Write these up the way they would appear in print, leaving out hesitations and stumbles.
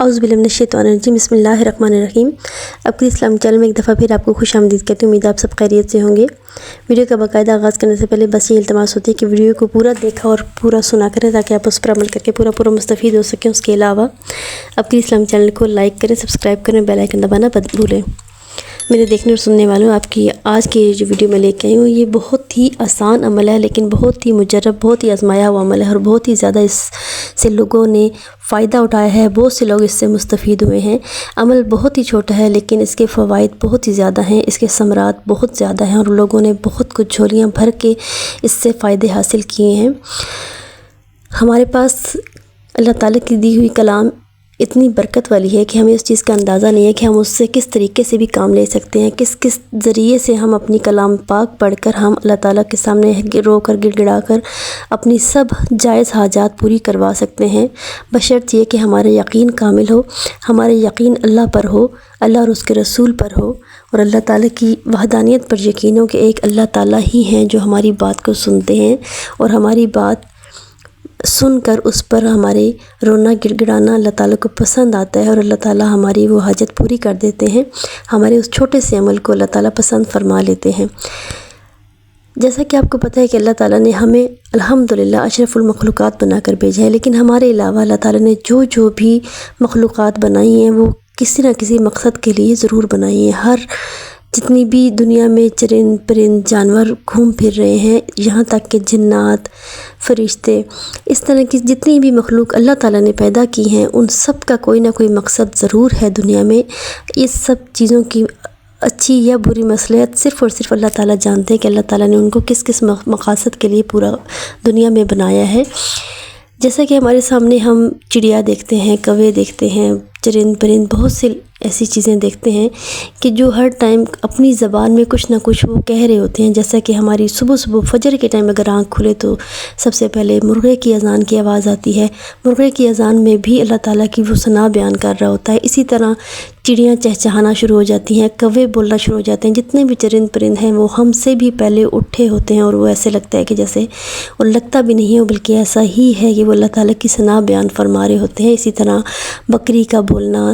اعوذ باللہ من الشیطان الرجیم بسم اللہ الرحمن الرحیم۔ اب کی اسلام چینل میں ایک دفعہ پھر آپ کو خوش آمدید کرتی ہوں۔ امید آپ سب خیریت سے ہوں گے۔ ویڈیو کا باقاعدہ آغاز کرنے سے پہلے بس یہ التماس ہوتی ہے کہ ویڈیو کو پورا دیکھا اور پورا سنا کریں تاکہ آپ اس پر عمل کر کے پورا مستفید ہو سکیں۔ اس کے علاوہ اب کی اسلام چینل کو لائک کریں، سبسکرائب کریں، بیل آئیکن دبانا مت بھولیں۔ میرے دیکھنے اور سننے والوں، آپ کی آج کی جو ویڈیو میں لے کے آئی ہوں یہ بہت ہی آسان عمل ہے، لیکن بہت ہی مجرب، بہت ہی آزمایا ہوا عمل ہے اور بہت ہی زیادہ اس سے لوگوں نے فائدہ اٹھایا ہے، بہت سے لوگ اس سے مستفید ہوئے ہیں۔ عمل بہت ہی چھوٹا ہے لیکن اس کے فوائد بہت ہی زیادہ ہیں، اس کے ثمرات بہت زیادہ ہیں اور لوگوں نے بہت کچھ جھولیاں بھر کے اس سے فائدے حاصل کیے ہیں۔ ہمارے پاس اللہ تعالیٰ کی دی ہوئی کلام اتنی برکت والی ہے کہ ہمیں اس چیز کا اندازہ نہیں ہے کہ ہم اس سے کس طریقے سے بھی کام لے سکتے ہیں، کس ذریعے سے ہم اپنی کلام پاک پڑھ کر ہم اللہ تعالیٰ کے سامنے رو کر گڑ گڑا کر اپنی سب جائز حاجات پوری کروا سکتے ہیں، بشرط یہ کہ ہمارا یقین کامل ہو، ہمارا یقین اللہ پر ہو، اللہ اور اس کے رسول پر ہو، اور اللہ تعالیٰ کی وحدانیت پر یقین ہو کہ ایک اللہ تعالیٰ ہی ہیں جو ہماری بات کو سنتے ہیں اور ہماری بات سن کر اس پر ہمارے رونا گڑ گڑانا اللہ تعالیٰ کو پسند آتا ہے اور اللہ تعالیٰ ہماری وہ حاجت پوری کر دیتے ہیں، ہمارے اس چھوٹے سے عمل کو اللہ تعالیٰ پسند فرما لیتے ہیں۔ جیسا کہ آپ کو پتہ ہے کہ اللہ تعالیٰ نے ہمیں الحمدللہ اشرف المخلوقات بنا کر بھیجا ہے، لیکن ہمارے علاوہ اللہ تعالیٰ نے جو بھی مخلوقات بنائی ہیں وہ کسی نہ کسی مقصد کے لیے ضرور بنائی ہیں۔ ہر جتنی بھی دنیا میں چرند پرند جانور گھوم پھر رہے ہیں، یہاں تک کہ جنات، فرشتے، اس طرح کی جتنی بھی مخلوق اللہ تعالیٰ نے پیدا کی ہیں ان سب کا کوئی نہ کوئی مقصد ضرور ہے دنیا میں۔ اس سب چیزوں کی اچھی یا بری مصلحت صرف اور صرف اللہ تعالیٰ جانتے ہیں کہ اللہ تعالیٰ نے ان کو کس کس مقاصد کے لیے پورا دنیا میں بنایا ہے۔ جیسا کہ ہمارے سامنے ہم چڑیا دیکھتے ہیں، کوے دیکھتے ہیں، چرند پرند، بہت سی ایسی چیزیں دیکھتے ہیں کہ جو ہر ٹائم اپنی زبان میں کچھ نہ کچھ وہ کہہ رہے ہوتے ہیں۔ جیسا کہ ہماری صبح فجر کے ٹائم اگر آنکھ کھلے تو سب سے پہلے مرغے کی اذان کی آواز آتی ہے، مرغے کی اذان میں بھی اللہ تعالیٰ کی وہ ثنا بیان کر رہا ہوتا ہے۔ اسی طرح چڑیاں چہچہانا شروع ہو جاتی ہیں، کوے بولنا شروع ہو جاتے ہیں، جتنے بھی چرند پرند ہیں وہ ہم سے بھی پہلے اٹھے ہوتے ہیں اور وہ ایسے لگتا ہے کہ جیسے وہ لگتا بھی نہیں ہو بلکہ ایسا ہی ہے کہ وہ اللہ تعالیٰ کی ثنا بیان فرما رہے ہوتے ہیں۔ اسی طرح بکری کا بولنا،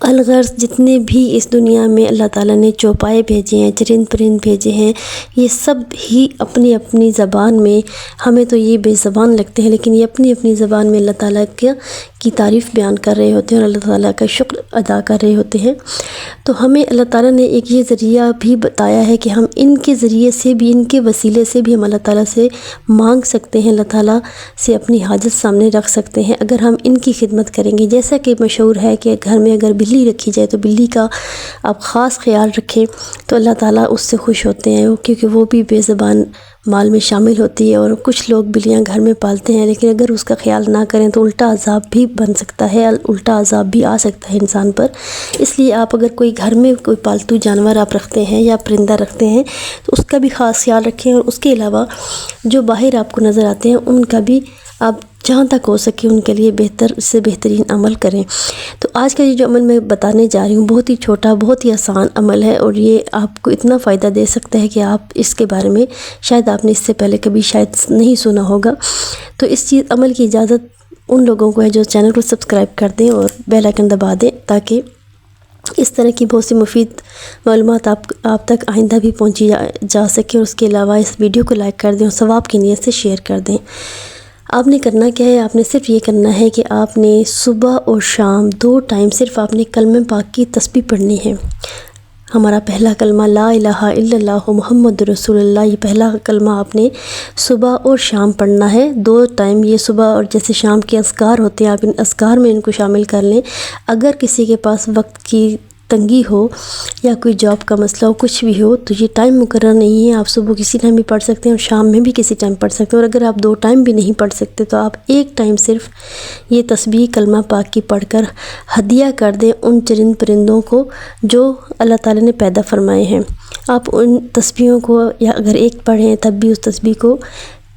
الغرض جتنے بھی اس دنیا میں اللہ تعالیٰ نے چوپائے بھیجے ہیں، چرند پرند بھیجے ہیں، یہ سب ہی اپنی اپنی زبان میں، ہمیں تو یہ بے زبان لگتے ہیں لیکن یہ اپنی اپنی زبان میں اللہ تعالیٰ کی تعریف بیان کر رہے ہوتے ہیں اور اللہ تعالیٰ کا شکر ادا کر رہے ہوتے ہیں۔ تو ہمیں اللہ تعالیٰ نے ایک یہ ذریعہ بھی بتایا ہے کہ ہم ان کے ذریعے سے بھی، ان کے وسیلے سے بھی ہم اللہ تعالیٰ سے مانگ سکتے ہیں، اللہ تعالیٰ سے اپنی حاجت سامنے رکھ سکتے ہیں اگر ہم ان کی خدمت کریں گے۔ جیسا کہ مشہور ہے کہ گھر میں اگر بلی رکھی جائے تو بلی کا آپ خاص خیال رکھیں تو اللہ تعالیٰ اس سے خوش ہوتے ہیں، کیونکہ وہ بھی بے زبان مال میں شامل ہوتی ہے۔ اور کچھ لوگ بلیاں گھر میں پالتے ہیں لیکن اگر اس کا خیال نہ کریں تو الٹا عذاب بھی بن سکتا ہے، الٹا عذاب بھی آ سکتا ہے انسان پر۔ اس لیے آپ اگر کوئی گھر میں کوئی پالتو جانور آپ رکھتے ہیں یا پرندہ رکھتے ہیں تو اس کا بھی خاص خیال رکھیں، اور اس کے علاوہ جو باہر آپ کو نظر آتے ہیں ان کا بھی آپ جہاں تک ہو سکے ان کے لیے بہتر سے بہترین عمل کریں۔ تو آج کا یہ جو عمل میں بتانے جا رہی ہوں بہت ہی چھوٹا، بہت ہی آسان عمل ہے اور یہ آپ کو اتنا فائدہ دے سکتا ہے کہ آپ اس کے بارے میں شاید آپ نے اس سے پہلے کبھی شاید نہیں سنا ہوگا۔ تو اس چیز عمل کی اجازت ان لوگوں کو ہے جو چینل کو سبسکرائب کر دیں اور بیل آئیکن دبا دیں تاکہ اس طرح کی بہت سی مفید معلومات آپ تک آئندہ بھی پہنچی جا سکے، اور اس کے علاوہ اس ویڈیو کو لائک کر دیں اور ثواب کی نیت سے شیئر کر دیں۔ آپ نے کرنا کیا ہے، آپ نے صرف یہ کرنا ہے کہ آپ نے صبح اور شام 2 ٹائم صرف آپ نے کلمہ پاک کی تسبیح پڑھنی ہے۔ ہمارا پہلا کلمہ لا الہ الا اللہ محمد رسول اللہ، یہ پہلا کلمہ آپ نے صبح اور شام پڑھنا ہے 2 ٹائم۔ یہ صبح اور جیسے شام کے اذکار ہوتے ہیں آپ ان اذکار میں ان کو شامل کر لیں۔ اگر کسی کے پاس وقت کی تنگی ہو یا کوئی جاب کا مسئلہ ہو، کچھ بھی ہو، تو یہ ٹائم مقرر نہیں ہے، آپ صبح کسی ٹائم بھی پڑھ سکتے ہیں اور شام میں بھی کسی ٹائم پڑھ سکتے ہیں، اور اگر آپ 2 ٹائم بھی نہیں پڑھ سکتے تو آپ 1 ٹائم صرف یہ تسبیح کلمہ پاک کی پڑھ کر ہدیہ کر دیں ان چرند پرندوں کو جو اللہ تعالیٰ نے پیدا فرمائے ہیں۔ آپ ان تسبیحوں کو یا اگر 1 پڑھیں تب بھی اس تسبیح کو